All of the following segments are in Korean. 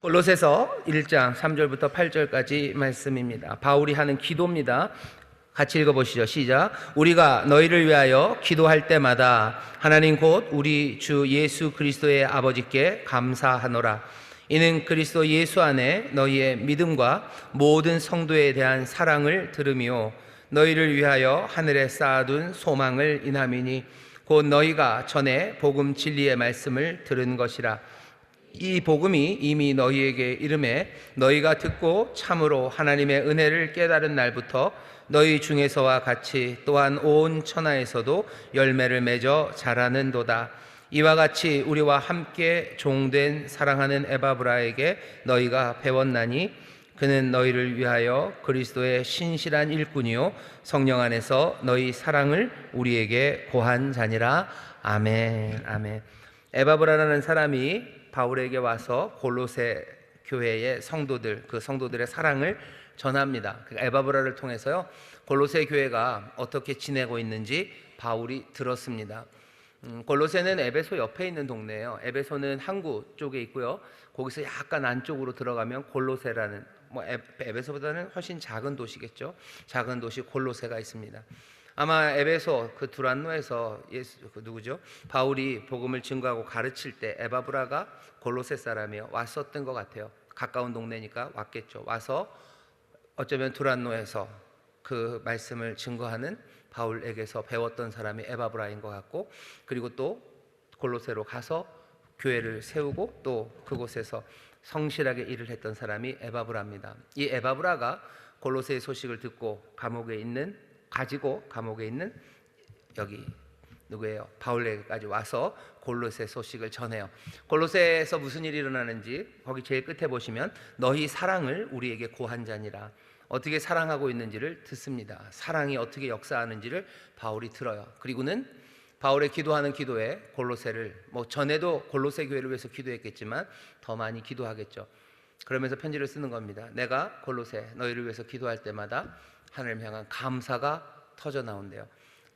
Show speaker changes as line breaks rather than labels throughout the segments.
골로새서 1장 3절부터 8절까지 말씀입니다. 바울이 하는 기도입니다. 같이 읽어보시죠. 시작. 우리가 너희를 위하여 기도할 때마다 하나님 곧 우리 주 예수 그리스도의 아버지께 감사하노라. 이는 그리스도 예수 안에 너희의 믿음과 모든 성도에 대한 사랑을 들으며 너희를 위하여 하늘에 쌓아둔 소망을 인함이니 곧 너희가 전에 복음 진리의 말씀을 들은 것이라. 이 복음이 이미 너희에게 이름에 너희가 듣고 참으로 하나님의 은혜를 깨달은 날부터 너희 중에서와 같이 또한 온 천하에서도 열매를 맺어 자라는도다. 이와 같이 우리와 함께 종된 사랑하는 에바브라에게 너희가 배웠나니 그는 너희를 위하여 그리스도의 신실한 일꾼이요 성령 안에서 너희 사랑을 우리에게 고한 자니라. 아멘. 아멘. 에바브라라는 사람이 바울에게 와서 골로새 교회의 성도들, 그 성도들의 사랑을 전합니다. 에바브라를 통해서요, 골로새 교회가 어떻게 지내고 있는지 바울이 들었습니다. 골로새는 에베소 옆에 있는 동네예요. 에베소는 항구 쪽에 있고요. 거기서 약간 안쪽으로 들어가면 골로새라는, 에베소보다는 훨씬 작은 도시겠죠. 작은 도시 골로새가 있습니다. 아마 에베소 그 두란노에서 바울이 복음을 증거하고 가르칠 때 에바브라가 골로새 사람이요 왔었던 것 같아요. 가까운 동네니까 왔겠죠. 와서 어쩌면 두란노에서 그 말씀을 증거하는 바울에게서 배웠던 사람이 에바브라인 것 같고, 그리고 또 골로새로 가서 교회를 세우고 또 그곳에서 성실하게 일을 했던 사람이 에바브라입니다. 이 에바브라가 골로새의 소식을 듣고 감옥에 있는 여기 누구예요? 바울에게까지 와서 골로새 소식을 전해요. 골로새에서 무슨 일이 일어나는지 거기 제일 끝에 보시면 너희 사랑을 우리에게 고한 자니라. 어떻게 사랑하고 있는지를 듣습니다. 사랑이 어떻게 역사하는지를 바울이 들어요. 그리고는 바울의 기도하는 기도에 골로새를, 전에도 골로새 교회를 위해서 기도했겠지만 더 많이 기도하겠죠. 그러면서 편지를 쓰는 겁니다. 내가 골로새 너희를 위해서 기도할 때마다 하나님 향한 감사가 터져 나온대요.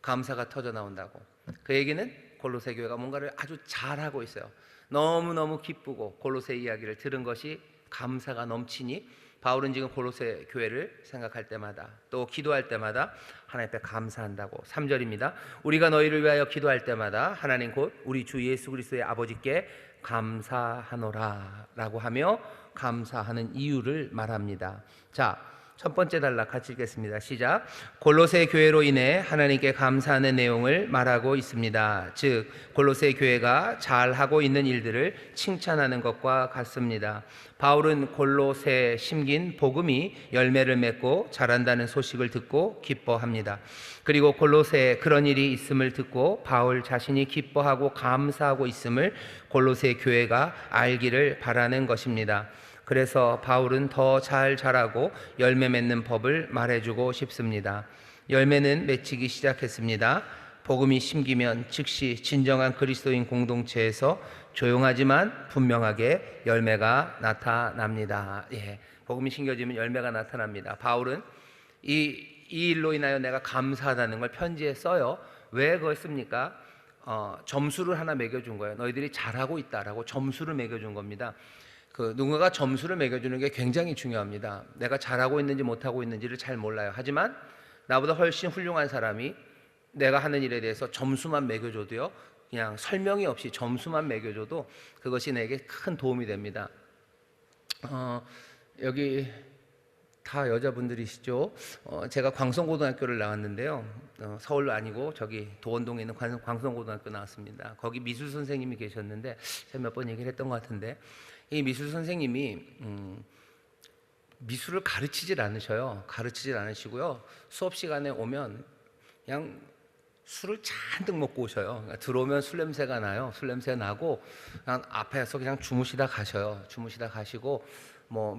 감사가 터져 나온다고. 그 얘기는 골로새 교회가 뭔가를 아주 잘하고 있어요. 너무너무 기쁘고 골로새 이야기를 들은 것이 감사가 넘치니 바울은 지금 골로새 교회를 생각할 때마다 또 기도할 때마다 하나님 앞에 감사한다고. 3절입니다. 우리가 너희를 위하여 기도할 때마다 하나님 곧 우리 주 예수 그리스도의 아버지께 감사하노라 라고 하며 감사하는 이유를 말합니다. 자, 첫 번째 단락 같이 읽겠습니다. 시작. 골로새 교회로 인해 하나님께 감사하는 내용을 말하고 있습니다. 즉 골로새 교회가 잘하고 있는 일들을 칭찬하는 것과 같습니다. 바울은 골로새에 심긴 복음이 열매를 맺고 자란다는 소식을 듣고 기뻐합니다. 그리고 골로새에 그런 일이 있음을 듣고 바울 자신이 기뻐하고 감사하고 있음을 골로새 교회가 알기를 바라는 것입니다. 그래서 바울은 더 잘 자라고 열매 맺는 법을 말해주고 싶습니다. 열매는 맺히기 시작했습니다. 복음이 심기면 즉시 진정한 그리스도인 공동체에서 조용하지만 분명하게 열매가 나타납니다. 복음이 심겨지면 열매가 나타납니다. 바울은 이 일로 인하여 내가 감사하다는 걸 편지에 써요. 왜 그걸 씁니까? 점수를 하나 매겨준 거예요. 너희들이 잘하고 있다라고 점수를 매겨준 겁니다. 누군가가 점수를 매겨주는 게 굉장히 중요합니다. 내가 잘하고 있는지 못하고 있는지를 잘 몰라요. 하지만 나보다 훨씬 훌륭한 사람이 내가 하는 일에 대해서 점수만 매겨줘도요, 그냥 설명이 없이 점수만 매겨줘도 그것이 내게 큰 도움이 됩니다. 여기 다 여자분들이시죠? 제가 광성고등학교를 나왔는데요, 서울로 아니고 저기 도원동에 있는 광성고등학교 나왔습니다. 거기 미술 선생님이 계셨는데 제가 몇 번 얘기를 했던 것 같은데, 이 미술 선생님이 미술을 가르치질 않으시고요, 수업 시간에 오면 그냥 술을 잔뜩 먹고 오셔요. 그러니까 들어오면 술 냄새가 나요. 술 냄새 나고 그냥 앞에서 그냥 주무시다 가셔요. 주무시다 가시고,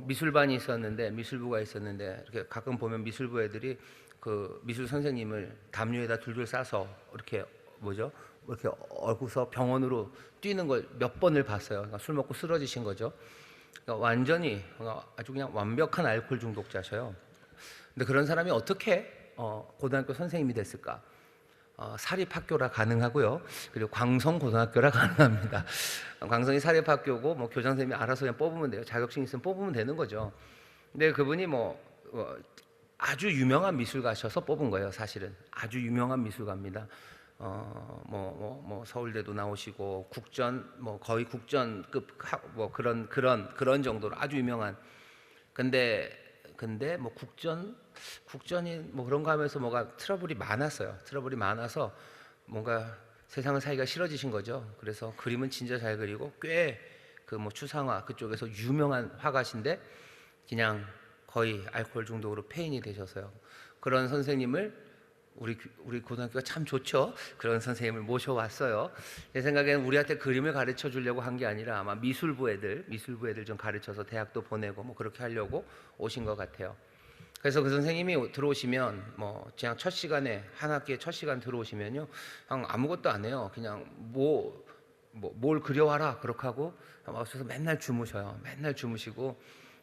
미술반이 있었는데, 미술부가 있었는데, 이렇게 가끔 보면 미술부 애들이 그 미술 선생님을 담요에다 둘둘 싸서 이렇게 이렇게 얽고서 병원으로 뛰는 걸 몇 번을 봤어요. 그러니까 술 먹고 쓰러지신 거죠. 그러니까 완전히 아주 그냥 완벽한 알코올 중독자셔요. 근데 그런 사람이 어떻게 고등학교 선생님이 됐을까? 사립학교라 가능하고요. 그리고 광성고등학교라 가능합니다. 광성이 사립학교고 뭐 교장 선생님이 알아서 그냥 뽑으면 돼요. 자격증 있으면 뽑으면 되는 거죠. 근데 그분이 아주 유명한 미술가셔서 뽑은 거예요. 사실은 아주 유명한 미술가입니다. 서울대도 나오시고 국전 거의 국전급 그런 정도로 아주 유명한. 근데 국전이 그런 거 하면서 뭐가 트러블이 많았어요. 트러블이 많아서 뭔가 세상을 살기가 싫어지신 거죠. 그래서 그림은 진짜 잘 그리고 꽤 추상화 그쪽에서 유명한 화가신데 그냥 거의 알코올 중독으로 폐인이 되셔서요. 그런 선생님을 우리 고등학교가 참 좋죠. 그런 선생님을 모셔왔어요. 제 생각에는 우리한테 그림을 가르쳐 주려고 한 게 아니라 아마 미술부 애들 좀 가르쳐서 대학도 보내고 그렇게 하려고 오신 것 같아요. 그래서 그 선생님이 들어오시면 그냥 첫 시간에 한 학기에 첫 시간 들어오시면요, 그냥 아무것도 안 해요. 그냥 뭘 그려와라 그렇게 하고 와서 맨날 주무셔요. 맨날 주무시고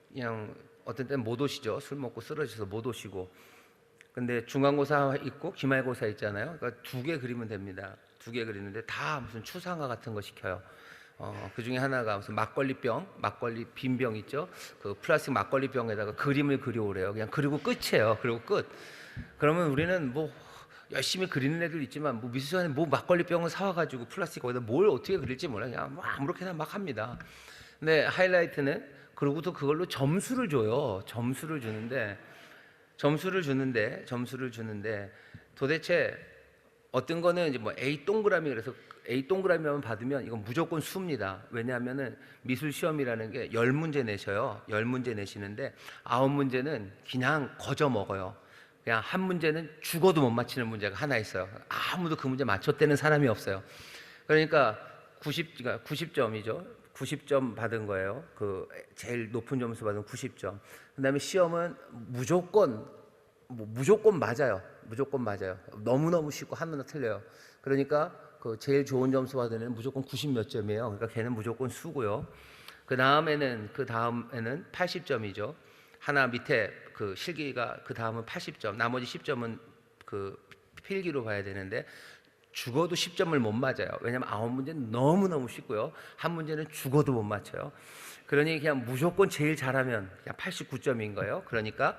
그냥 어떤 때는 못 오시죠. 술 먹고 쓰러져서 못 오시고. 근데 중간고사 있고 기말고사 있잖아요. 그러니까 2개 그리면 됩니다. 2개 그리는데 다 무슨 추상화 같은 거 시켜요. 그 중에 하나가 무슨 막걸리 빈 병 있죠? 그 플라스틱 막걸리 병에다가 그림을 그려오래요. 그냥 그리고 끝이에요. 그리고 끝. 그러면 우리는 열심히 그리는 애들 있지만 미술관에 막걸리 병을 사와가지고 플라스틱 거기다 뭘 어떻게 그릴지 몰라. 그냥 아무렇게나 막 합니다. 근데 하이라이트는 그러고도 그걸로 점수를 줘요. 점수를 주는데 도대체 어떤 거는 이제 A 동그라미, 그래서 A 동그라미만 받으면 이건 무조건 수입니다. 왜냐하면은 미술 시험이라는 게 10문제 내셔요. 10문제 내시는데 9문제는 그냥 거저 먹어요. 그냥 한 문제는 죽어도 못 맞히는 문제가 하나 있어요. 아무도 그 문제 맞췄다는 사람이 없어요. 그러니까 90점이죠. 90점 받은 거예요. 그 제일 높은 점수 받은 90점. 그다음에 시험은 무조건 맞아요. 무조건 맞아요. 너무너무 쉽고 하나 틀려요. 그러니까 그 제일 좋은 점수 받은 애는 무조건 90 몇 점이에요. 그러니까 걔는 무조건 수고요. 그 다음에는 80점이죠. 하나 밑에 그 실기가 그 다음은 80점. 나머지 10점은 그 필기로 봐야 되는데 죽어도 10점을 못 맞아요. 왜냐하면 9문제는 너무너무 쉽고요. 한 문제는 죽어도 못 맞춰요. 그러니 그냥 무조건 제일 잘하면 그냥 89점인 거예요. 그러니까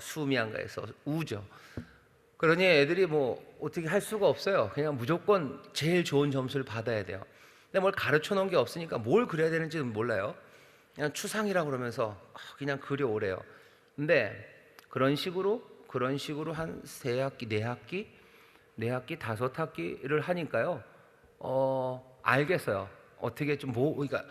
수미한가에서 우죠. 그러니 애들이 어떻게 할 수가 없어요. 그냥 무조건 제일 좋은 점수를 받아야 돼요. 근데 뭘 가르쳐 놓은 게 없으니까 뭘 그려야 되는지는 몰라요. 그냥 추상이라고 그러면서 그냥 그려오래요. 근데 그런 식으로 한 3학기, 4학기, 5학기를 하니까요. 알겠어요. 어떻게 그러니까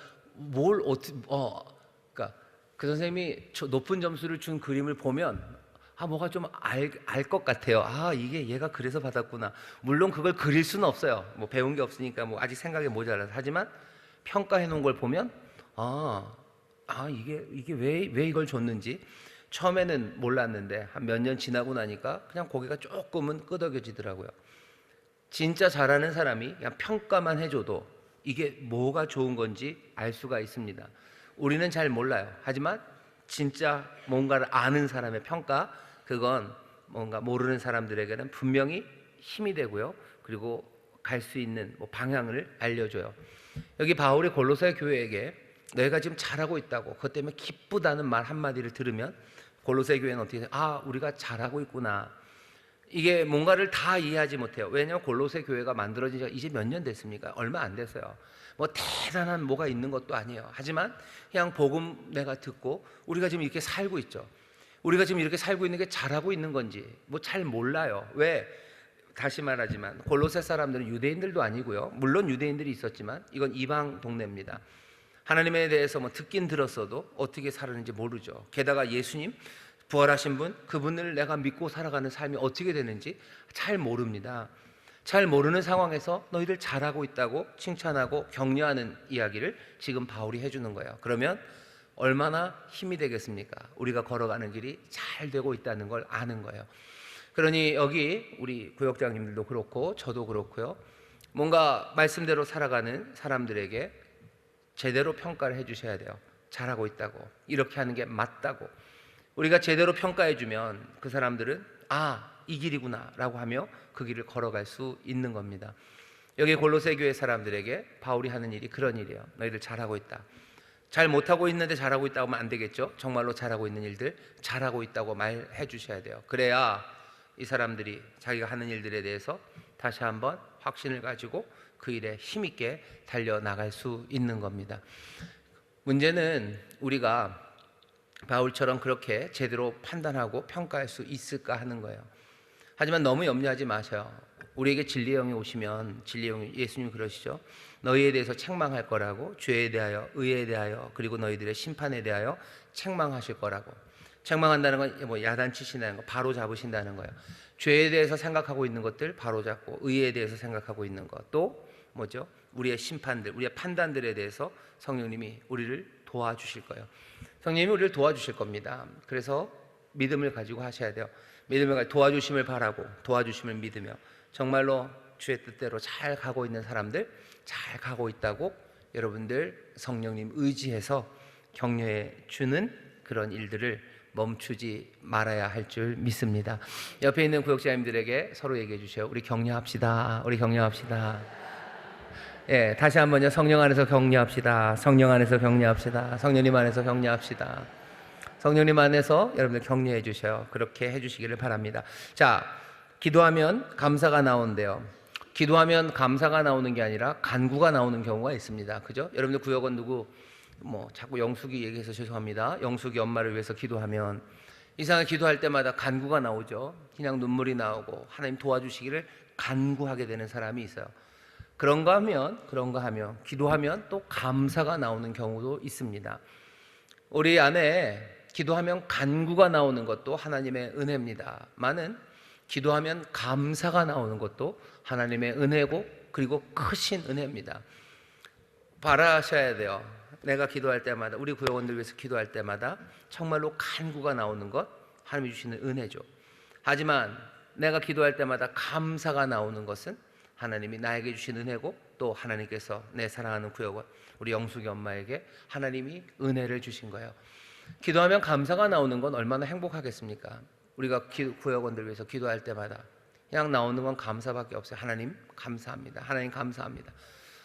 그러니까 그 선생님이 높은 점수를 준 그림을 보면 뭐가 좀 알 것 같아요. 이게 얘가 그래서 받았구나. 물론 그걸 그릴 수는 없어요. 배운 게 없으니까 아직 생각이 모자라서. 하지만 평가해 놓은 걸 보면 이게 왜 이걸 줬는지 처음에는 몰랐는데 한 몇 년 지나고 나니까 그냥 고개가 조금은 끄덕여지더라고요. 진짜 잘하는 사람이 그냥 평가만 해줘도 이게 뭐가 좋은 건지 알 수가 있습니다. 우리는 잘 몰라요. 하지만 진짜 뭔가를 아는 사람의 평가, 그건 뭔가 모르는 사람들에게는 분명히 힘이 되고요. 그리고 갈 수 있는 방향을 알려줘요. 여기 바울이 골로새 교회에게 너희가 지금 잘하고 있다고, 그것 때문에 기쁘다는 말 한마디를 들으면 골로새 교회는 어떻게 돼요? 우리가 잘하고 있구나. 이게 뭔가를 다 이해하지 못해요. 왜냐하면 골로새 교회가 만들어진 지가 이제 몇 년 됐습니까? 얼마 안 됐어요. 대단한 뭐가 있는 것도 아니에요. 하지만 그냥 복음 내가 듣고 우리가 지금 이렇게 살고 있죠. 우리가 지금 이렇게 살고 있는 게 잘하고 있는 건지 잘 몰라요. 왜? 다시 말하지만 골로새 사람들은 유대인들도 아니고요. 물론 유대인들이 있었지만 이건 이방 동네입니다. 하나님에 대해서 듣긴 들었어도 어떻게 살았는지 모르죠. 게다가 예수님 부활하신 분, 그분을 내가 믿고 살아가는 삶이 어떻게 되는지 잘 모릅니다. 잘 모르는 상황에서 너희들 잘하고 있다고 칭찬하고 격려하는 이야기를 지금 바울이 해주는 거예요. 그러면 얼마나 힘이 되겠습니까? 우리가 걸어가는 길이 잘 되고 있다는 걸 아는 거예요. 그러니 여기 우리 구역장님들도 그렇고 저도 그렇고요. 뭔가 말씀대로 살아가는 사람들에게 제대로 평가를 해주셔야 돼요. 잘하고 있다고, 이렇게 하는 게 맞다고. 우리가 제대로 평가해주면 그 사람들은 이 길이구나라고 하며 그 길을 걸어갈 수 있는 겁니다. 여기 골로새 교회 사람들에게 바울이 하는 일이 그런 일이에요. 너희들 잘하고 있다. 잘 못하고 있는데 잘하고 있다고 하면 안 되겠죠. 정말로 잘하고 있는 일들 잘하고 있다고 말해 주셔야 돼요. 그래야 이 사람들이 자기가 하는 일들에 대해서 다시 한번 확신을 가지고 그 일에 힘있게 달려나갈 수 있는 겁니다. 문제는 우리가 바울처럼 그렇게 제대로 판단하고 평가할 수 있을까 하는 거예요. 하지만 너무 염려하지 마세요. 우리에게 진리의 영이 오시면 진리의 영이, 예수님이 그러시죠. 너희에 대해서 책망할 거라고, 죄에 대하여, 의에 대하여, 그리고 너희들의 심판에 대하여 책망하실 거라고. 책망한다는 건 뭐 야단치신다는 거, 바로 잡으신다는 거예요. 죄에 대해서 생각하고 있는 것들 바로 잡고, 의에 대해서 생각하고 있는 것, 또 뭐죠? 우리의 심판들, 우리의 판단들에 대해서 성령님이 우리를 도와주실 거예요. 성령님이 우리를 도와주실 겁니다. 그래서 믿음을 가지고 하셔야 돼요. 믿음을 가지고 도와주심을 바라고 도와주심을 믿으며 정말로 주의 뜻대로 잘 가고 있는 사람들, 잘 가고 있다고 여러분들 성령님 의지해서 격려해 주는 그런 일들을 멈추지 말아야 할 줄 믿습니다. 옆에 있는 구역자님들에게 서로 얘기해 주세요. 우리 격려합시다. 우리 격려합시다. 예, 다시 한번요. 성령 안에서 격려합시다. 성령 안에서 격려합시다. 성령님 안에서 격려합시다. 성령님 안에서 여러분들 격려해 주셔요. 그렇게 해주시기를 바랍니다. 자, 기도하면 감사가 나오는데요. 기도하면 감사가 나오는 게 아니라 간구가 나오는 경우가 있습니다. 그죠? 여러분들 구역원 누구 자꾸 영숙이 얘기해서 죄송합니다. 영숙이 엄마를 위해서 기도하면 이상하게 기도할 때마다 간구가 나오죠. 그냥 눈물이 나오고 하나님 도와주시기를 간구하게 되는 사람이 있어요. 그런가 하면 기도하면 또 감사가 나오는 경우도 있습니다. 우리 안에 기도하면 간구가 나오는 것도 하나님의 은혜입니다. 많은 기도하면 감사가 나오는 것도 하나님의 은혜고 그리고 크신 은혜입니다. 바라셔야 돼요. 내가 기도할 때마다, 우리 구역원들 위해서 기도할 때마다 정말로 간구가 나오는 것 하나님이 주시는 은혜죠. 하지만 내가 기도할 때마다 감사가 나오는 것은 하나님이 나에게 주신 은혜고 또 하나님께서 내 사랑하는 구역원 우리 영숙이 엄마에게 하나님이 은혜를 주신 거예요. 기도하면 감사가 나오는 건 얼마나 행복하겠습니까? 우리가 구역원들 위해서 기도할 때마다 그냥 나오는 건 감사밖에 없어요. 하나님 감사합니다. 하나님 감사합니다.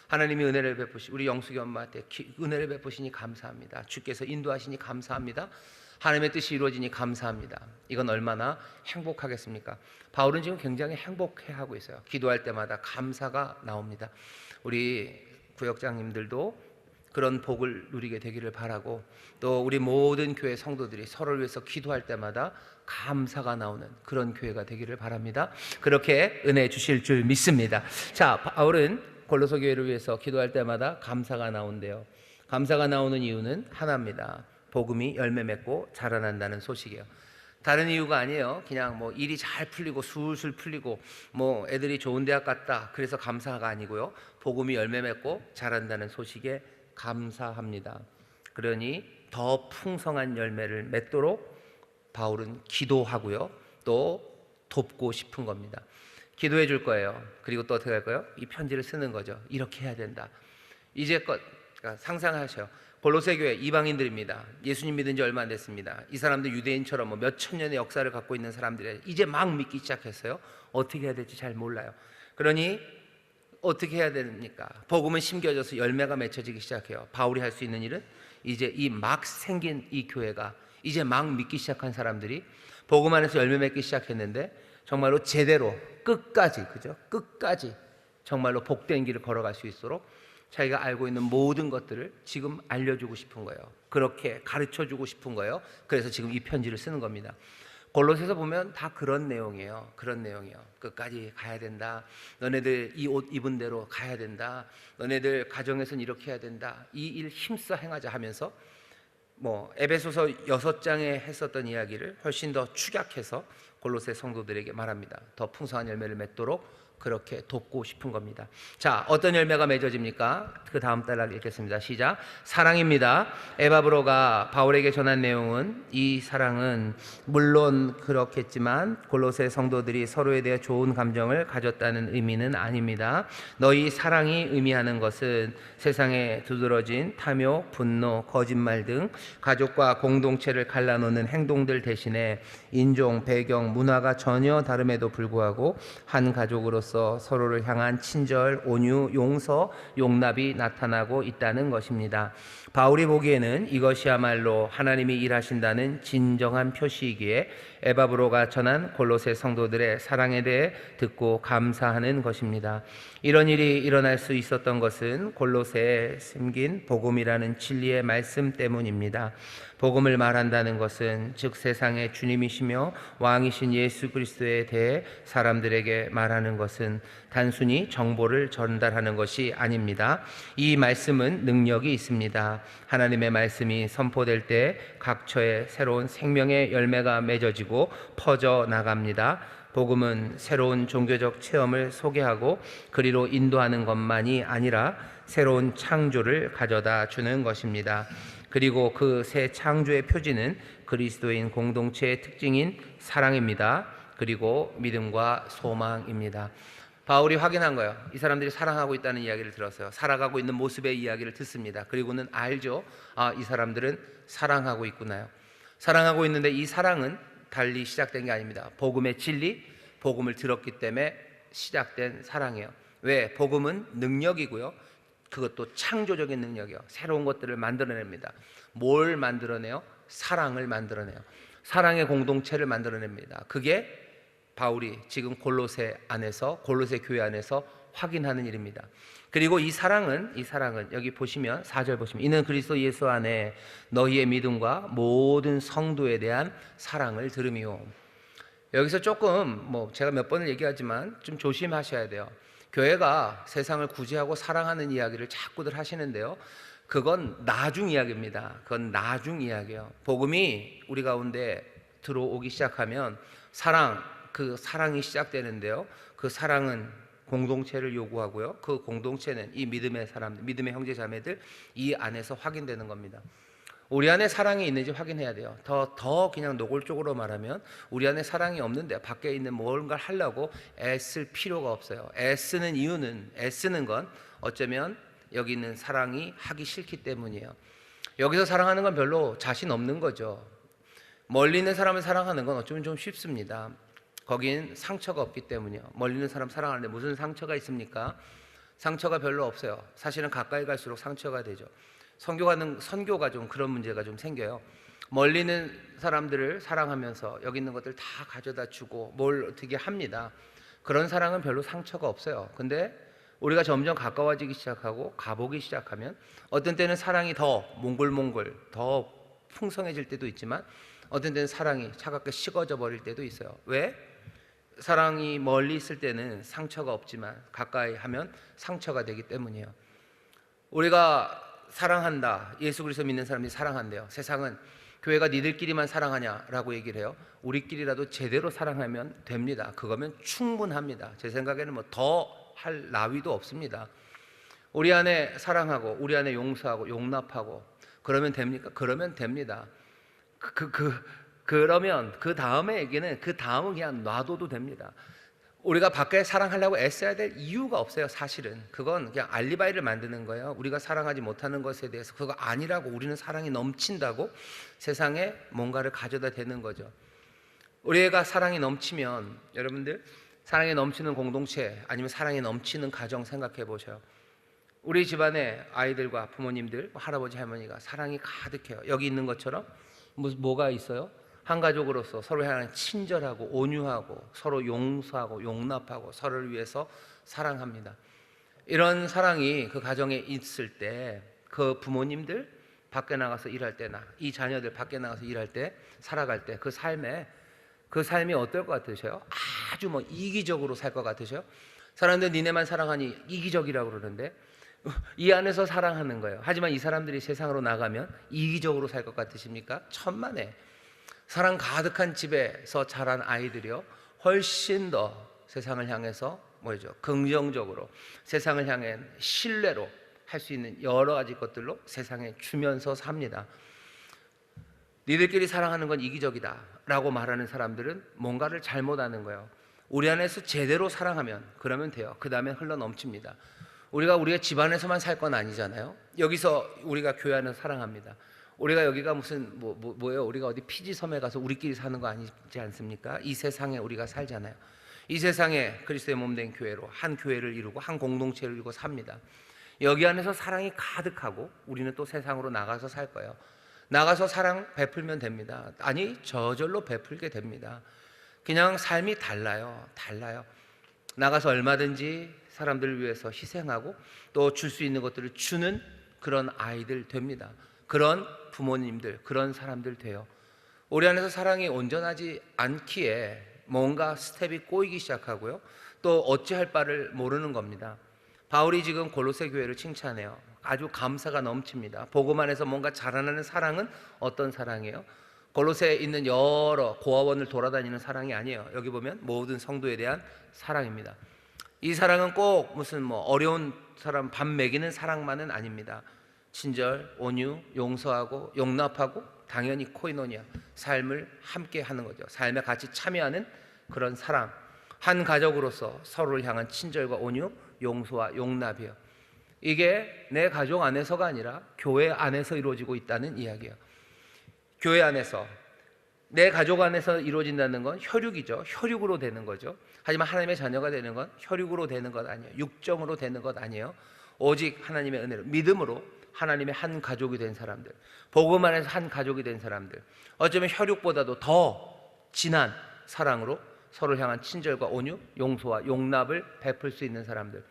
하나님이 은혜를 베푸시, 우리 영숙이 엄마한테 은혜를 베푸시니 감사합니다. 주께서 인도하시니 감사합니다. 하나님의 뜻이 이루어지니 감사합니다. 이건 얼마나 행복하겠습니까? 바울은 지금 굉장히 행복해하고 있어요. 기도할 때마다 감사가 나옵니다. 우리 구역장님들도 그런 복을 누리게 되기를 바라고, 또 우리 모든 교회 성도들이 서로를 위해서 기도할 때마다 감사가 나오는 그런 교회가 되기를 바랍니다. 그렇게 은혜 주실 줄 믿습니다. 자, 바울은 골로새 교회를 위해서 기도할 때마다 감사가 나온대요. 감사가 나오는 이유는 하나입니다. 복음이 열매 맺고 자라난다는 소식이에요. 다른 이유가 아니에요. 그냥 일이 잘 풀리고 술술 풀리고 애들이 좋은 대학 갔다 그래서 감사가 아니고요. 복음이 열매 맺고 자란다는 소식에 감사합니다. 그러니 더 풍성한 열매를 맺도록 바울은 기도하고요. 또 돕고 싶은 겁니다. 기도해 줄 거예요. 그리고 또 어떻게 할 거예요? 이 편지를 쓰는 거죠. 이렇게 해야 된다. 이제껏 상상하셔요. 골로새 교회 이방인들입니다. 예수님 믿은 지 얼마 안 됐습니다. 이 사람들 유대인처럼 몇 천 년의 역사를 갖고 있는 사람들이 이제 막 믿기 시작했어요. 어떻게 해야 될지 잘 몰라요. 그러니 어떻게 해야 됩니까? 복음은 심겨져서 열매가 맺혀지기 시작해요. 바울이 할 수 있는 일은 이제 이 막 생긴 이 교회가 이제 막 믿기 시작한 사람들이 복음 안에서 열매 맺기 시작했는데 정말로 제대로 끝까지, 그죠? 끝까지 정말로 복된 길을 걸어갈 수 있도록 자기가 알고 있는 모든 것들을 지금 알려주고 싶은 거예요. 그렇게 가르쳐주고 싶은 거예요. 그래서 지금 이 편지를 쓰는 겁니다. 골로새서 보면 다 그런 내용이에요. 그런 내용이에요. 끝까지 가야 된다. 너네들 이 옷 입은 대로 가야 된다. 너네들 가정에서는 이렇게 해야 된다. 이 일 힘써 행하자 하면서 에베소서 6장에 했었던 이야기를 훨씬 더 축약해서 골로새 성도들에게 말합니다. 더 풍성한 열매를 맺도록 그렇게 돕고 싶은 겁니다. 자, 어떤 열매가 맺어집니까? 그 다음 달 읽겠습니다. 시작. 사랑입니다. 에바브로가 바울에게 전한 내용은, 이 사랑은 물론 그렇겠지만 골로새 성도들이 서로에 대해 좋은 감정을 가졌다는 의미는 아닙니다. 너희 사랑이 의미하는 것은 세상에 두드러진 탐욕, 분노, 거짓말 등 가족과 공동체를 갈라놓는 행동들 대신에 인종, 배경, 문화가 전혀 다름에도 불구하고 한 가족으로서 서로를 향한 친절, 온유, 용서, 용납이 나타나고 있다는 것입니다. 바울이 보기에는 이것이야말로 하나님이 일하신다는 진정한 표시이기에 에바브로가 전한 골로새 성도들의 사랑에 대해 듣고 감사하는 것입니다. 이런 일이 일어날 수 있었던 것은 골로새에 심긴 복음이라는 진리의 말씀 때문입니다. 복음을 말한다는 것은 즉 세상의 주님이시며 왕이신 예수 그리스도에 대해 사람들에게 말하는 것은 단순히 정보를 전달하는 것이 아닙니다. 이 말씀은 능력이 있습니다. 하나님의 말씀이 선포될 때 각처에 새로운 생명의 열매가 맺어지고 퍼져 나갑니다. 복음은 새로운 종교적 체험을 소개하고 그리로 인도하는 것만이 아니라 새로운 창조를 가져다 주는 것입니다. 그리고 그 새 창조의 표지는 그리스도인 공동체의 특징인 사랑입니다. 그리고 믿음과 소망입니다. 바울이 확인한 거예요. 이 사람들이 사랑하고 있다는 이야기를 들었어요. 살아가고 있는 모습의 이야기를 듣습니다. 그리고는 알죠. 아, 이 사람들은 사랑하고 있구나요. 사랑하고 있는데 이 사랑은 달리 시작된 게 아닙니다. 복음의 진리, 복음을 들었기 때문에 시작된 사랑이에요. 왜? 복음은 능력이고요. 그것도 창조적인 능력이요. 새로운 것들을 만들어냅니다. 뭘 만들어내요? 사랑을 만들어내요. 사랑의 공동체를 만들어냅니다. 그게 바울이 지금 골로새 안에서, 골로새 교회 안에서 확인하는 일입니다. 그리고 이 사랑은 여기 보시면 4절 보시면 이는 그리스도 예수 안에 너희의 믿음과 모든 성도에 대한 사랑을 들음이요. 여기서 조금 제가 몇 번을 얘기하지만 좀 조심하셔야 돼요. 교회가 세상을 구제하고 사랑하는 이야기를 자꾸들 하시는데요. 그건 나중 이야기입니다. 그건 나중 이야기예요. 복음이 우리 가운데 들어오기 시작하면 그 사랑이 시작되는데요. 그 사랑은 공동체를 요구하고요. 그 공동체는 이 믿음의 사람들, 믿음의 형제 자매들 이 안에서 확인되는 겁니다. 우리 안에 사랑이 있는지 확인해야 돼요. 더 그냥 노골적으로 말하면 우리 안에 사랑이 없는데 밖에 있는 뭔가를 하려고 애쓸 필요가 없어요. 애쓰는 건 어쩌면 여기 있는 사랑이 하기 싫기 때문이에요. 여기서 사랑하는 건 별로 자신 없는 거죠. 멀리 있는 사람을 사랑하는 건 어쩌면 좀 쉽습니다. 거긴 상처가 없기 때문이요. 멀리 있는 사람 사랑하는데 무슨 상처가 있습니까? 상처가 별로 없어요. 사실은 가까이 갈수록 상처가 되죠. 선교가 좀 그런 문제가 좀 생겨요. 멀리 있는 사람들을 사랑하면서 여기 있는 것들 다 가져다 주고 뭘 어떻게 합니다. 그런 사랑은 별로 상처가 없어요. 근데 우리가 점점 가까워지기 시작하고 가보기 시작하면 어떤 때는 사랑이 더 몽글몽글 더 풍성해질 때도 있지만 어떤 때는 사랑이 차갑게 식어져 버릴 때도 있어요. 왜? 사랑이 멀리 있을 때는 상처가 없지만 가까이 하면 상처가 되기 때문이에요. 우리가 사랑한다. 예수 그리스도 믿는 사람들이 사랑한대요. 세상은 교회가 니들끼리만 사랑하냐라고 얘기를 해요. 우리끼리라도 제대로 사랑하면 됩니다. 그거면 충분합니다. 제 생각에는 더 할 나위도 없습니다. 우리 안에 사랑하고 우리 안에 용서하고 용납하고 그러면 됩니까? 그러면 됩니다. 그러면 그 다음에 얘기는 그 다음은 그냥 놔둬도 됩니다. 우리가 밖에 사랑하려고 애써야 될 이유가 없어요. 사실은 그건 그냥 알리바이를 만드는 거예요. 우리가 사랑하지 못하는 것에 대해서 그거 아니라고, 우리는 사랑이 넘친다고 세상에 뭔가를 가져다 대는 거죠. 우리가 사랑이 넘치면, 여러분들 사랑이 넘치는 공동체 아니면 사랑이 넘치는 가정 생각해 보셔요. 우리 집안의 아이들과 부모님들, 할아버지 할머니가 사랑이 가득해요. 여기 있는 것처럼 뭐가 있어요? 한 가족으로서 서로 향해 친절하고 온유하고 서로 용서하고 용납하고 서로를 위해서 사랑합니다. 이런 사랑이 그 가정에 있을 때 그 부모님들 밖에 나가서 일할 때나 이 자녀들 밖에 나가서 일할 때 살아갈 때 그 삶이 어떨 것 같으세요? 아주 이기적으로 살 것 같으세요? 사람들 니네만 사랑하니 이기적이라고 그러는데 이 안에서 사랑하는 거예요. 하지만 이 사람들이 세상으로 나가면 이기적으로 살 것 같으십니까? 천만에. 사랑 가득한 집에서 자란 아이들이요 훨씬 더 세상을 향해서 뭐죠? 긍정적으로 세상을 향해 신뢰로 할 수 있는 여러 가지 것들로 세상에 주면서 삽니다. 니들끼리 사랑하는 건 이기적이다 라고 말하는 사람들은 뭔가를 잘못하는 거예요. 우리 안에서 제대로 사랑하면 그러면 돼요. 그 다음에 흘러 넘칩니다. 우리가 집 안에서만 살 건 아니잖아요. 여기서 우리가 교회 안에서 사랑합니다. 우리가 여기가 무슨 뭐예요? 우리가 어디 피지 섬에 가서 우리끼리 사는 거 아니지 않습니까? 이 세상에 우리가 살잖아요. 이 세상에 그리스도의 몸된 교회로 한 교회를 이루고 한 공동체를 이루고 삽니다. 여기 안에서 사랑이 가득하고 우리는 또 세상으로 나가서 살 거예요. 나가서 사랑 베풀면 됩니다. 아니 저절로 베풀게 됩니다. 그냥 삶이 달라요. 나가서 얼마든지 사람들을 위해서 희생하고 또 줄 수 있는 것들을 주는 그런 아이들 됩니다. 그런 부모님들, 그런 사람들 돼요. 우리 안에서 사랑이 온전하지 않기에 뭔가 스텝이 꼬이기 시작하고요. 또 어찌할 바를 모르는 겁니다. 바울이 지금 골로새 교회를 칭찬해요. 아주 감사가 넘칩니다. 복음 안에서 뭔가 자라나는 사랑은 어떤 사랑이에요? 골로새에 있는 여러 고아원을 돌아다니는 사랑이 아니에요. 여기 보면 모든 성도에 대한 사랑입니다. 이 사랑은 꼭 무슨 어려운 사람 밥 먹이는 사랑만은 아닙니다. 친절, 온유, 용서하고 용납하고 당연히 코이노니아, 삶을 함께 하는 거죠. 삶에 같이 참여하는 그런 사랑. 한 가족으로서 서로를 향한 친절과 온유, 용서와 용납이에요. 이게 내 가족 안에서가 아니라 교회 안에서 이루어지고 있다는 이야기예요. 교회 안에서, 내 가족 안에서 이루어진다는 건 혈육이죠. 혈육으로 되는 거죠. 하지만 하나님의 자녀가 되는 건 혈육으로 되는 것 아니에요. 육정으로 되는 것 아니에요. 오직 하나님의 은혜로, 믿음으로 하나님의 한 가족이 된 사람들, 복음 안에서 한 가족이 된 사람들, 어쩌면 혈육보다도 더 진한 사랑으로 서로를 향한 친절과 온유, 용서와 용납을 베풀 수 있는 사람들.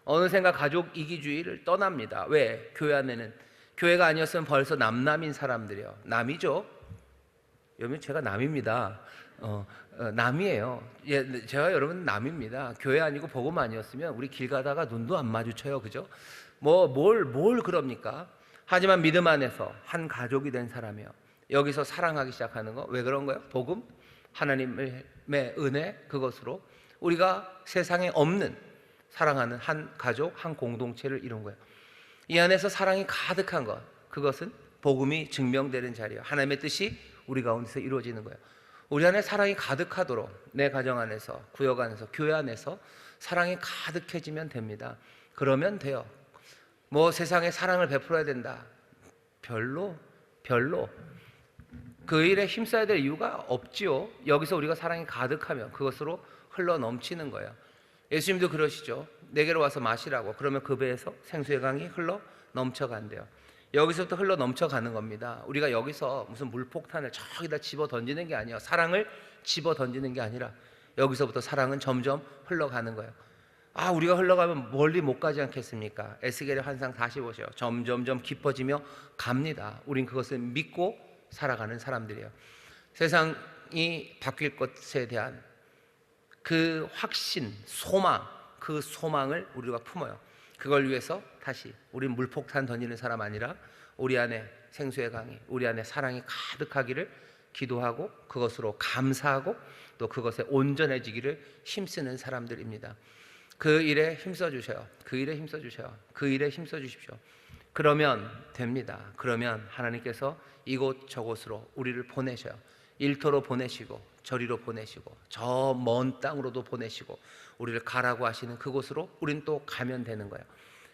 어느샌가 가족 이기주의를 떠납니다. 왜? 교회 안에는, 교회가 아니었으면 벌써 남남인 사람들이요. 남이죠. 여러분 제가 남입니다. 남이에요. 예, 제가 여러분 남입니다. 교회 아니고 복음 아니었으면 우리 길 가다가 눈도 안 마주쳐요. 그죠? 뭘 그럽니까? 하지만 믿음 안에서 한 가족이 된 사람이요. 여기서 사랑하기 시작하는 거. 왜 그런 거예요? 복음, 하나님의 은혜, 그것으로 우리가 세상에 없는 사랑하는 한 가족, 한 공동체를 이룬 거예요. 이 안에서 사랑이 가득한 것, 그것은 복음이 증명되는 자리예요. 하나님의 뜻이 우리 가운데서 이루어지는 거예요. 우리 안에 사랑이 가득하도록 내 가정 안에서, 구역 안에서, 교회 안에서 사랑이 가득해지면 됩니다. 그러면 돼요. 세상에 사랑을 베풀어야 된다, 별로 그 일에 힘써야 될 이유가 없지요. 여기서 우리가 사랑이 가득하면 그것으로 흘러 넘치는 거예요. 예수님도 그러시죠. 내게로 와서 마시라고. 그러면 그 배에서 생수의 강이 흘러 넘쳐간대요. 여기서부터 흘러 넘쳐가는 겁니다. 우리가 여기서 무슨 물폭탄을 저기다 집어 던지는 게 아니에요. 사랑을 집어 던지는 게 아니라 여기서부터 사랑은 점점 흘러가는 거예요. 우리가 흘러가면 멀리 못 가지 않겠습니까? 에스겔의 환상 다시 보세요. 점점점 깊어지며 갑니다. 우린 그것을 믿고 살아가는 사람들이에요. 세상이 바뀔 것에 대한 그 확신, 소망, 그 소망을 우리가 품어요. 그걸 위해서 다시 우린 물폭탄 던지는 사람 아니라 우리 안에 생수의 강이, 우리 안에 사랑이 가득하기를 기도하고 그것으로 감사하고 또 그것에 온전해지기를 힘쓰는 사람들입니다. 그 일에 힘써 주셔요. 그 일에 힘써 주셔요. 그 일에 힘써 주십시오. 그러면 됩니다. 그러면 하나님께서 이곳 저곳으로 우리를 보내셔요. 일터로 보내시고 저리로 보내시고 저 먼 땅으로도 보내시고 우리를 가라고 하시는 그곳으로 우린 또 가면 되는 거예요.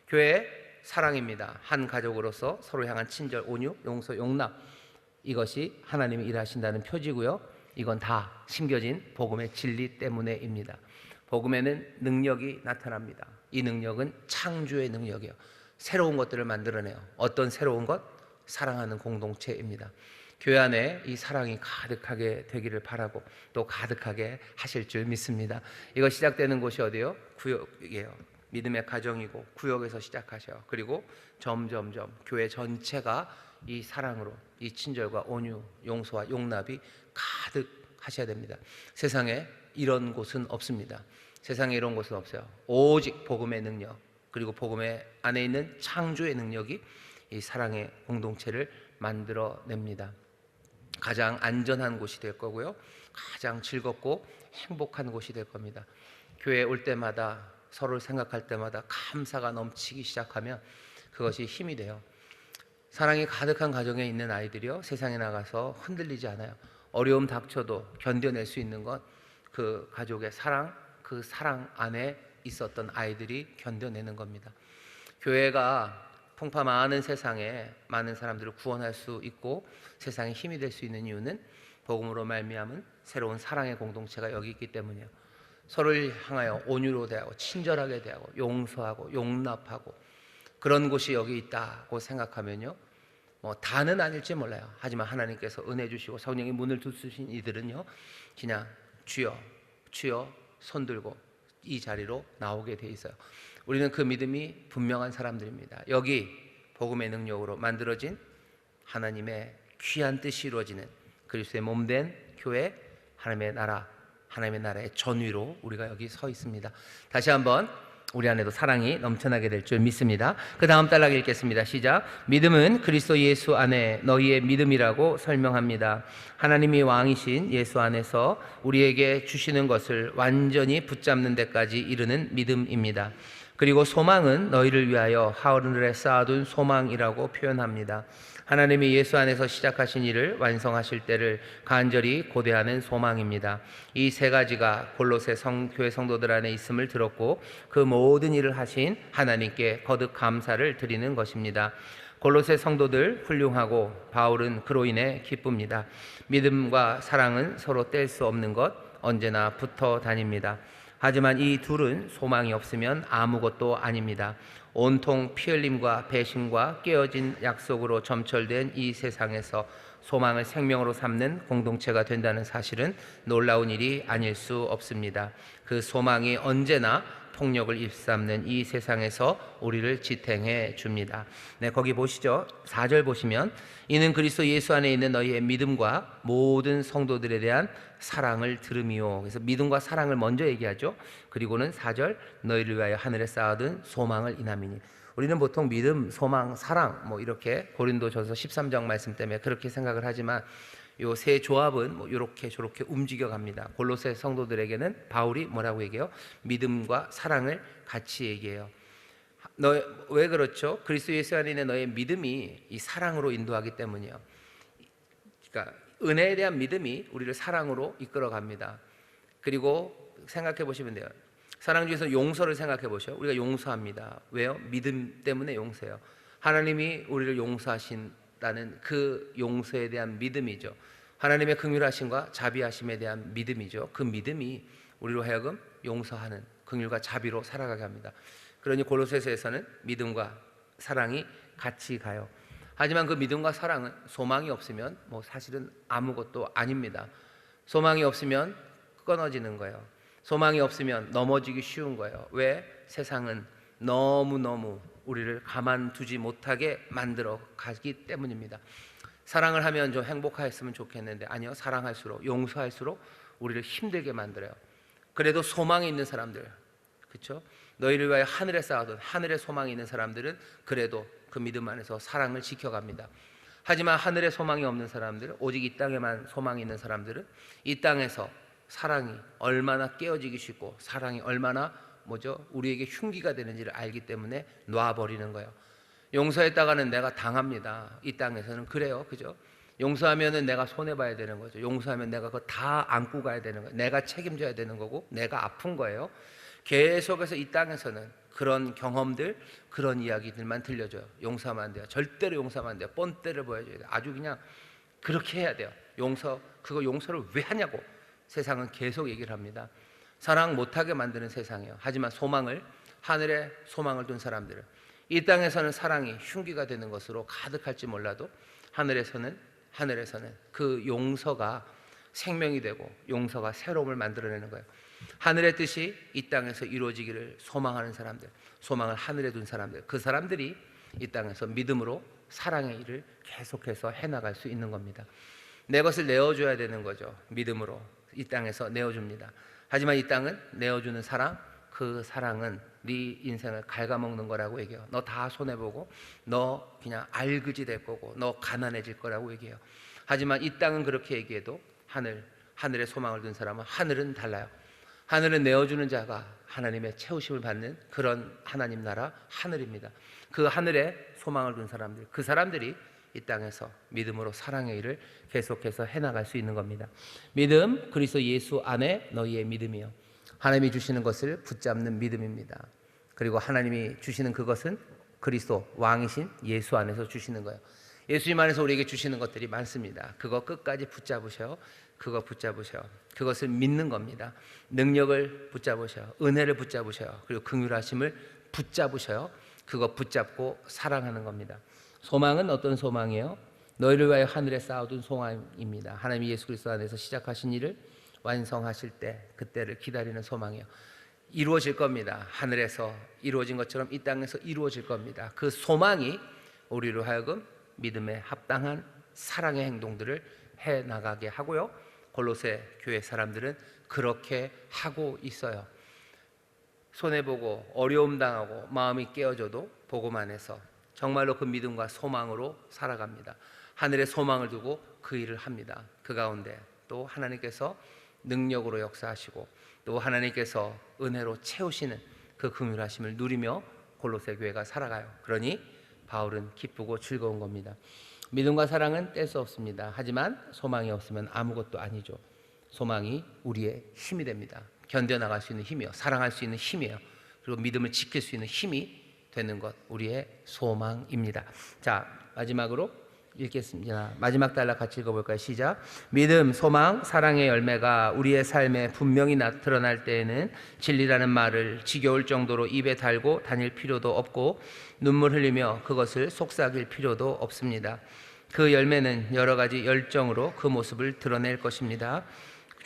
교회의 사랑입니다. 한 가족으로서 서로 향한 친절, 온유, 용서, 용납, 이것이 하나님이 일하신다는 표지고요. 이건 다 심겨진 복음의 진리 때문에입니다. 복음에는 능력이 나타납니다. 이 능력은 창조의 능력이에요. 새로운 것들을 만들어내요. 어떤 새로운 것? 사랑하는 공동체입니다. 교회 안에 이 사랑이 가득하게 되기를 바라고 또 가득하게 하실 줄 믿습니다. 이거 시작되는 곳이 어디예요? 구역이에요. 믿음의 가정이고 구역에서 시작하셔요. 그리고 점점점 교회 전체가 이 사랑으로, 이 친절과 온유, 용서와 용납이 가득하셔야 됩니다. 세상에 이런 곳은 없습니다. 세상에 이런 곳은 없어요. 오직 복음의 능력, 그리고 복음의 안에 있는 창조의 능력이 이 사랑의 공동체를 만들어냅니다. 가장 안전한 곳이 될 거고요. 가장 즐겁고 행복한 곳이 될 겁니다. 교회에 올 때마다 서로를 생각할 때마다 감사가 넘치기 시작하면 그것이 힘이 돼요. 사랑이 가득한 가정에 있는 아이들이요, 세상에 나가서 흔들리지 않아요. 어려움 닥쳐도 견뎌낼 수 있는 것, 그 가족의 사랑, 그 사랑 안에 있었던 아이들이 견뎌내는 겁니다. 교회가 풍파 많은 세상에 많은 사람들을 구원할 수 있고 세상에 힘이 될 수 있는 이유는 복음으로 말미암은 새로운 사랑의 공동체가 여기 있기 때문이에요. 서로를 향하여 온유로 대하고 친절하게 대하고 용서하고 용납하고 그런 곳이 여기 있다고 생각하면요, 뭐 다는 아닐지 몰라요. 하지만 하나님께서 은혜 주시고 성령이 문을 두드신 이들은요, 그냥 주여 주여 손들고 이 자리로 나오게 돼 있어요. 우리는 그 믿음이 분명한 사람들입니다. 여기 복음의 능력으로 만들어진 하나님의 귀한 뜻이 이루어지는 그리스도의 몸된 교회, 하나님의 나라, 하나님의 나라의 전위로 우리가 여기 서 있습니다. 다시 한번 우리 안에도 사랑이 넘쳐나게 될 줄 믿습니다. 그 다음 단락 읽겠습니다. 시작. 믿음은 그리스도 예수 안에 너희의 믿음이라고 설명합니다. 하나님이 왕이신 예수 안에서 우리에게 주시는 것을 완전히 붙잡는 데까지 이르는 믿음입니다. 그리고 소망은 너희를 위하여 하늘에 쌓아둔 소망이라고 표현합니다. 하나님이 예수 안에서 시작하신 일을 완성하실 때를 간절히 고대하는 소망입니다. 이 세 가지가 골로새 교회 성도들 안에 있음을 들었고 그 모든 일을 하신 하나님께 거듭 감사를 드리는 것입니다. 골로새 성도들 훌륭하고 바울은 그로 인해 기쁩니다. 믿음과 사랑은 서로 뗄 수 없는 것, 언제나 붙어 다닙니다. 하지만 이 둘은 소망이 없으면 아무것도 아닙니다. 온통 피 흘림과 배신과 깨어진 약속으로 점철된 이 세상에서 소망을 생명으로 삼는 공동체가 된다는 사실은 놀라운 일이 아닐 수 없습니다. 그 소망이 언제나 폭력을 입삼는 이 세상에서 우리를 지탱해 줍니다. 네, 거기 보시죠. 4절 보시면 이는 그리스도 예수 안에 있는 너희의 믿음과 모든 성도들에 대한 사랑을 들음이요. 그래서 믿음과 사랑을 먼저 얘기하죠. 그리고는 4절 너희를 위하여 하늘에 쌓아둔 소망을 인함이니. 우리는 보통 믿음, 소망, 사랑 뭐 이렇게 고린도전서 13장 말씀 때문에 그렇게 생각을 하지만 요 세 조합은 뭐 이렇게 저렇게 움직여 갑니다. 골로새 성도들에게는 바울이 뭐라고 얘기해요? 믿음과 사랑을 같이 얘기해요. 너 왜 그렇죠? 그리스도 예수 안에 있는 너의 믿음이 이 사랑으로 인도하기 때문이에요. 그러니까 은혜에 대한 믿음이 우리를 사랑으로 이끌어 갑니다. 그리고 생각해 보시면 돼요. 사랑 중에서 용서를 생각해 보셔. 우리가 용서합니다. 왜요? 믿음 때문에 용서해요. 하나님이 우리를 용서하신다는 그 용서에 대한 믿음이죠. 하나님의 긍휼하심과 자비하심에 대한 믿음이죠. 그 믿음이 우리로 하여금 용서하는 긍휼과 자비로 살아가게 합니다. 그러니 골로새서에서는 믿음과 사랑이 같이 가요. 하지만 그 믿음과 사랑은 소망이 없으면 뭐 사실은 아무것도 아닙니다. 소망이 없으면 끊어지는 거예요. 소망이 없으면 넘어지기 쉬운 거예요. 왜? 세상은 너무너무 우리를 가만두지 못하게 만들어 가기 때문입니다. 사랑을 하면 좀 행복했으면 좋겠는데 아니요, 사랑할수록 용서할수록 우리를 힘들게 만들어요. 그래도 소망이 있는 사람들, 그렇죠? 너희를 위하여 하늘에 쌓아둔 하늘의 소망이 있는 사람들은 그래도 그 믿음 안에서 사랑을 지켜갑니다. 하지만 하늘에 소망이 없는 사람들, 오직 이 땅에만 소망이 있는 사람들은 이 땅에서 사랑이 얼마나 깨어지기 쉽고 사랑이 얼마나 우리에게 흉기가 되는지를 알기 때문에 놔버리는 거예요. 용서했다가는 내가 당합니다. 이 땅에서는 그래요, 그죠? 용서하면은 내가 손해 봐야 되는 거죠. 용서하면 내가 그거 다 안고 가야 되는 거예요. 내가 책임져야 되는 거고 내가 아픈 거예요. 계속해서 이 땅에서는 그런 경험들, 그런 이야기들만 들려줘요. 용서하면 안 돼요. 절대로 용서하면 안 돼요. 뻔때를 보여줘야 돼요. 아주 그냥 그렇게 해야 돼요. 그거 용서를 왜 하냐고 세상은 계속 얘기를 합니다. 사랑 못하게 만드는 세상이에요. 하지만 하늘에 소망을 둔 사람들은 이 땅에서는 사랑이 흉기가 되는 것으로 가득할지 몰라도 하늘에서는 그 용서가 생명이 되고 용서가 새로움을 만들어내는 거예요. 하늘의 뜻이 이 땅에서 이루어지기를 소망하는 사람들, 소망을 하늘에 둔 사람들, 그 사람들이 이 땅에서 믿음으로 사랑의 일을 계속해서 해나갈 수 있는 겁니다. 내 것을 내어줘야 되는 거죠. 믿음으로 이 땅에서 내어줍니다. 하지만 이 땅은 내어주는 사랑, 그 사랑은 네 인생을 갉아먹는 거라고 얘기해요. 너 다 손해보고 너 그냥 알그지 될 거고 너 가난해질 거라고 얘기해요. 하지만 이 땅은 그렇게 얘기해도 하늘에 소망을 둔 사람은 하늘은 달라요. 하늘은 내어주는 자가 하나님의 채우심을 받는 그런 하나님 나라 하늘입니다. 그 하늘에 소망을 둔 사람들, 그 사람들이 이 땅에서 믿음으로 사랑의 일을 계속해서 해나갈 수 있는 겁니다. 믿음, 그리스도 예수 안에 너희의 믿음이요, 하나님이 주시는 것을 붙잡는 믿음입니다. 그리고 하나님이 주시는 그것은 그리스도 왕이신 예수 안에서 주시는 거예요. 예수님 안에서 우리에게 주시는 것들이 많습니다. 그거 끝까지 붙잡으셔요. 그거 붙잡으셔요. 그것을 믿는 겁니다. 능력을 붙잡으셔요. 은혜를 붙잡으셔요. 그리고 긍휼하심을 붙잡으셔요. 그거 붙잡고 사랑하는 겁니다. 소망은 어떤 소망이에요? 너희를 위하여 하늘에 쌓아둔 소망입니다. 하나님이 예수 그리스도 안에서 시작하신 일을 완성하실 때 그때를 기다리는 소망이에요. 이루어질 겁니다. 하늘에서 이루어진 것처럼 이 땅에서 이루어질 겁니다. 그 소망이 우리로 하여금 믿음에 합당한 사랑의 행동들을 해나가게 하고요, 골로새 교회 사람들은 그렇게 하고 있어요. 손해보고 어려움 당하고 마음이 깨어져도 복음 안에서 정말로 그 믿음과 소망으로 살아갑니다. 하늘에 소망을 두고 그 일을 합니다. 그 가운데 또 하나님께서 능력으로 역사하시고 또 하나님께서 은혜로 채우시는 그 긍휼하심을 누리며 골로새 교회가 살아가요. 그러니 바울은 기쁘고 즐거운 겁니다. 믿음과 사랑은 뗄 수 없습니다. 하지만 소망이 없으면 아무것도 아니죠. 소망이 우리의 힘이 됩니다. 견뎌나갈 수 있는 힘이요, 사랑할 수 있는 힘이에요. 그리고 믿음을 지킬 수 있는 힘이 되는 것, 우리의 소망입니다. 자, 마지막으로 읽겠습니다. 마지막 단락 같이 읽어볼까요? 시작. 믿음, 소망, 사랑의 열매가 우리의 삶에 분명히 드러날 때에는 진리라는 말을 지겨울 정도로 입에 달고 다닐 필요도 없고 눈물 흘리며 그것을 속삭일 필요도 없습니다. 그 열매는 여러 가지 열정으로 그 모습을 드러낼 것입니다.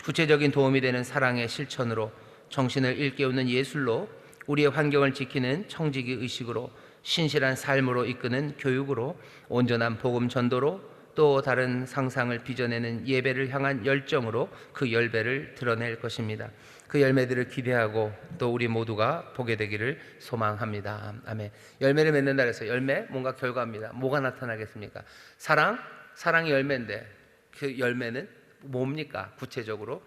구체적인 도움이 되는 사랑의 실천으로, 정신을 일깨우는 예술로, 우리의 환경을 지키는 청지기 의식으로, 신실한 삶으로 이끄는 교육으로, 온전한 복음 전도로, 또 다른 상상을 빚어내는 예배를 향한 열정으로 그 열매를 드러낼 것입니다. 그 열매들을 기대하고 또 우리 모두가 보게 되기를 소망합니다. 아멘. 열매를 맺는다 해서 열매, 뭔가 결과입니다. 뭐가 나타나겠습니까? 사랑이 열매인데 그 열매는 뭡니까? 구체적으로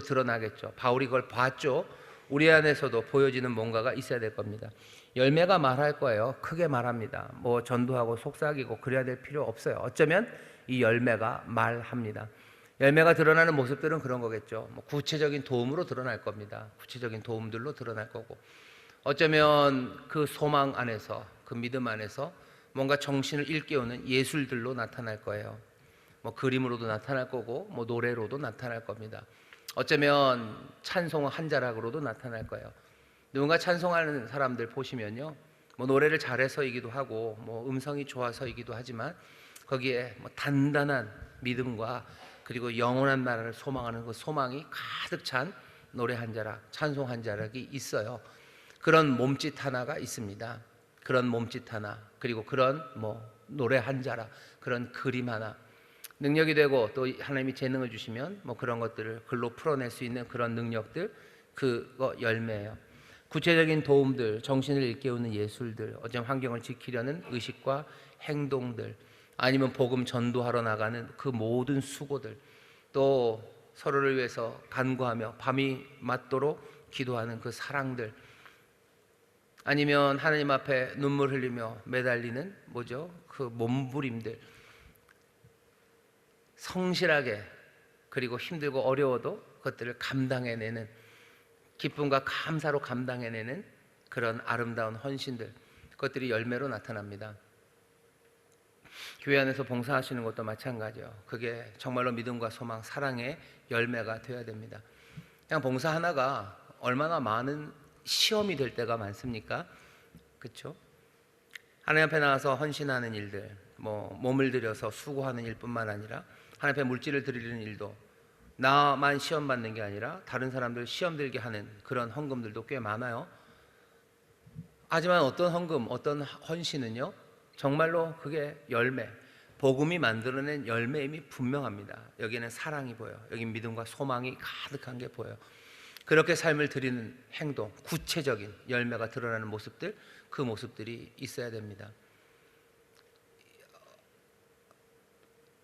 드러나겠죠. 바울이 그걸 봤죠. 우리 안에서도 보여지는 뭔가가 있어야 될 겁니다. 열매가 말할 거예요. 크게 말합니다. 뭐 전도하고 속삭이고 그래야 될 필요 없어요. 어쩌면 이 열매가 말합니다. 열매가 드러나는 모습들은 그런 거겠죠. 뭐 구체적인 도움으로 드러날 겁니다. 구체적인 도움들로 드러날 거고, 어쩌면 그 소망 안에서, 그 믿음 안에서 뭔가 정신을 일깨우는 예술들로 나타날 거예요. 뭐 그림으로도 나타날 거고, 뭐 노래로도 나타날 겁니다. 어쩌면 찬송 한 자락으로도 나타날 거예요. 누군가 찬송하는 사람들 보시면요, 뭐 노래를 잘해서이기도 하고, 뭐 음성이 좋아서이기도 하지만 거기에 뭐 단단한 믿음과 그리고 영원한 나라를 소망하는 그 소망이 가득 찬 노래 한 자락, 찬송 한 자락이 있어요. 그런 몸짓 하나가 있습니다. 그런 몸짓 하나, 그리고 그런 뭐 노래 한 자락, 그런 그림 하나, 능력이 되고 또 하나님이 재능을 주시면 뭐 그런 것들을 글로 풀어낼 수 있는 그런 능력들, 그거 열매예요. 구체적인 도움들, 정신을 일깨우는 예술들, 어쩜 환경을 지키려는 의식과 행동들, 아니면 복음 전도하러 나가는 그 모든 수고들, 또 서로를 위해서 간구하며 밤이 맞도록 기도하는 그 사랑들, 아니면 하나님 앞에 눈물 흘리며 매달리는 뭐죠? 그 몸부림들, 성실하게 그리고 힘들고 어려워도 그것들을 감당해내는, 기쁨과 감사로 감당해내는 그런 아름다운 헌신들, 그것들이 열매로 나타납니다. 교회 안에서 봉사하시는 것도 마찬가지예요. 그게 정말로 믿음과 소망, 사랑의 열매가 되어야 됩니다. 그냥 봉사 하나가 얼마나 많은 시험이 될 때가 많습니까? 그렇죠? 하나님 앞에 나와서 헌신하는 일들, 뭐 몸을 들여서 수고하는 일뿐만 아니라 하나님 앞에 물질을 드리는 일도 나만 시험 받는 게 아니라 다른 사람들 시험 들게 하는 그런 헌금들도 꽤 많아요. 하지만 어떤 헌금, 어떤 헌신은요, 정말로 그게 열매, 복음이 만들어낸 열매임이 분명합니다. 여기에는 사랑이 보여요. 여기 믿음과 소망이 가득한 게 보여요. 그렇게 삶을 드리는 행동, 구체적인 열매가 드러나는 모습들, 그 모습들이 있어야 됩니다.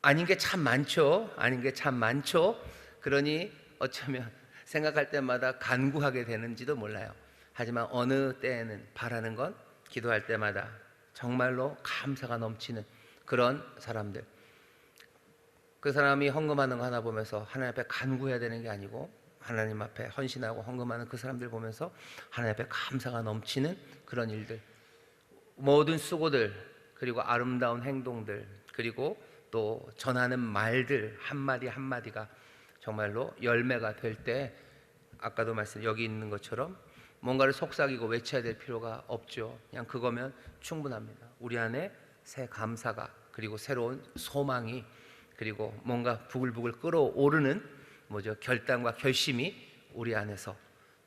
아닌 게 참 많죠. 그러니 어쩌면 생각할 때마다 간구하게 되는지도 몰라요. 하지만 어느 때에는 바라는 건 기도할 때마다 정말로 감사가 넘치는 그런 사람들. 그 사람이 헌금하는 거 하나 보면서 하나님 앞에 간구해야 되는 게 아니고 하나님 앞에 헌신하고 헌금하는 그 사람들 보면서 하나님 앞에 감사가 넘치는 그런 일들, 모든 수고들, 그리고 아름다운 행동들, 그리고 또 전하는 말들 한마디 한마디가 정말로 열매가 될 때, 아까도 말씀 여기 있는 것처럼 뭔가를 속삭이고 외쳐야 될 필요가 없죠. 그냥 그거면 충분합니다. 우리 안에 새 감사가, 그리고 새로운 소망이, 그리고 뭔가 부글부글 끓어오르는 결단과 결심이 우리 안에서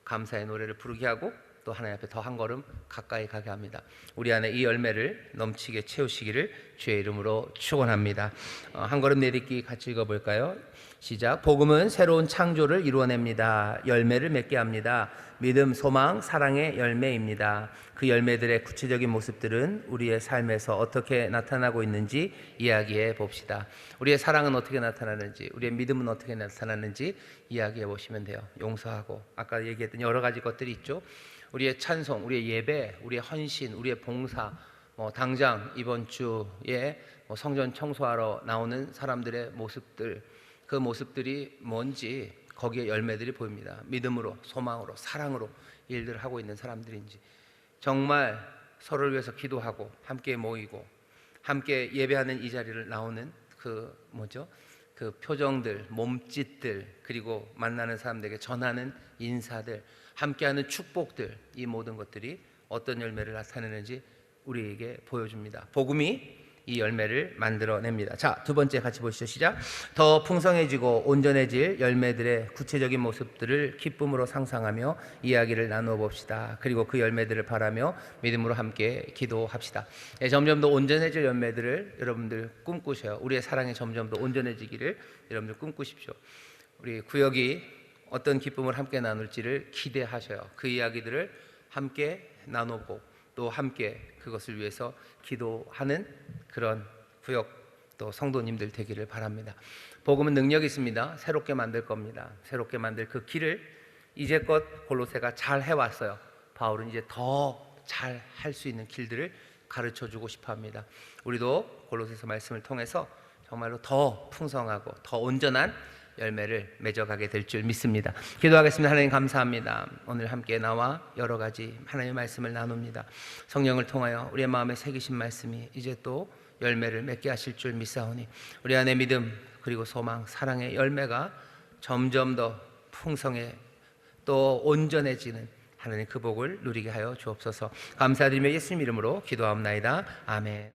감사의 노래를 부르게 하고 또 하나님 앞에 더 한 걸음 가까이 가게 합니다. 우리 안에 이 열매를 넘치게 채우시기를 주의 이름으로 축원합니다. 한 걸음 내딛기 같이 읽어볼까요? 시작. 복음은 새로운 창조를 이루어냅니다. 열매를 맺게 합니다. 믿음, 소망, 사랑의 열매입니다. 그 열매들의 구체적인 모습들은 우리의 삶에서 어떻게 나타나고 있는지 이야기해 봅시다. 우리의 사랑은 어떻게 나타나는지, 우리의 믿음은 어떻게 나타나는지 이야기해 보시면 돼요. 용서하고, 아까 얘기했던 여러 가지 것들이 있죠. 우리의 찬송, 우리의 예배, 우리의 헌신, 우리의 봉사, 당장 이번 주에 성전 청소하러 나오는 사람들의 모습들, 그 모습들이 뭔지 거기에 열매들이 보입니다. 믿음으로, 소망으로, 사랑으로 일들을 하고 있는 사람들인지, 정말 서로를 위해서 기도하고 함께 모이고 함께 예배하는 이 자리를 나오는 그 표정들, 몸짓들, 그리고 만나는 사람들에게 전하는 인사들, 함께하는 축복들, 이 모든 것들이 어떤 열매를 나타내는지 우리에게 보여줍니다. 복음이 이 열매를 만들어냅니다. 자, 두 번째 같이 보시죠. 시작. 더 풍성해지고 온전해질 열매들의 구체적인 모습들을 기쁨으로 상상하며 이야기를 나누어 봅시다. 그리고 그 열매들을 바라며 믿음으로 함께 기도합시다. 점점 더 온전해질 열매들을 여러분들 꿈꾸셔요. 우리의 사랑이 점점 더 온전해지기를 여러분들 꿈꾸십시오. 우리 구역이 어떤 기쁨을 함께 나눌지를 기대하셔요. 그 이야기들을 함께 나누고 또 함께 그것을 위해서 기도하는 그런 구역 또 성도님들 되기를 바랍니다. 복음은 능력이 있습니다. 새롭게 만들 겁니다. 새롭게 만들 그 길을 이제껏 골로새가 잘 해왔어요. 바울은 이제 더 잘 할 수 있는 길들을 가르쳐주고 싶어합니다. 우리도 골로새서 말씀을 통해서 정말로 더 풍성하고 더 온전한 열매를 맺어가게 될 줄 믿습니다. 기도하겠습니다. 하나님 감사합니다. 오늘 함께 나와 여러 가지 하나님의 말씀을 나눕니다. 성령을 통하여 우리의 마음에 새기신 말씀이 이제 또 열매를 맺게 하실 줄 믿사오니 우리 안에 믿음, 그리고 소망, 사랑의 열매가 점점 더 풍성해 또 온전해지는 하나님 그 복을 누리게 하여 주옵소서. 감사드리며 예수님 이름으로 기도하옵나이다. 아멘.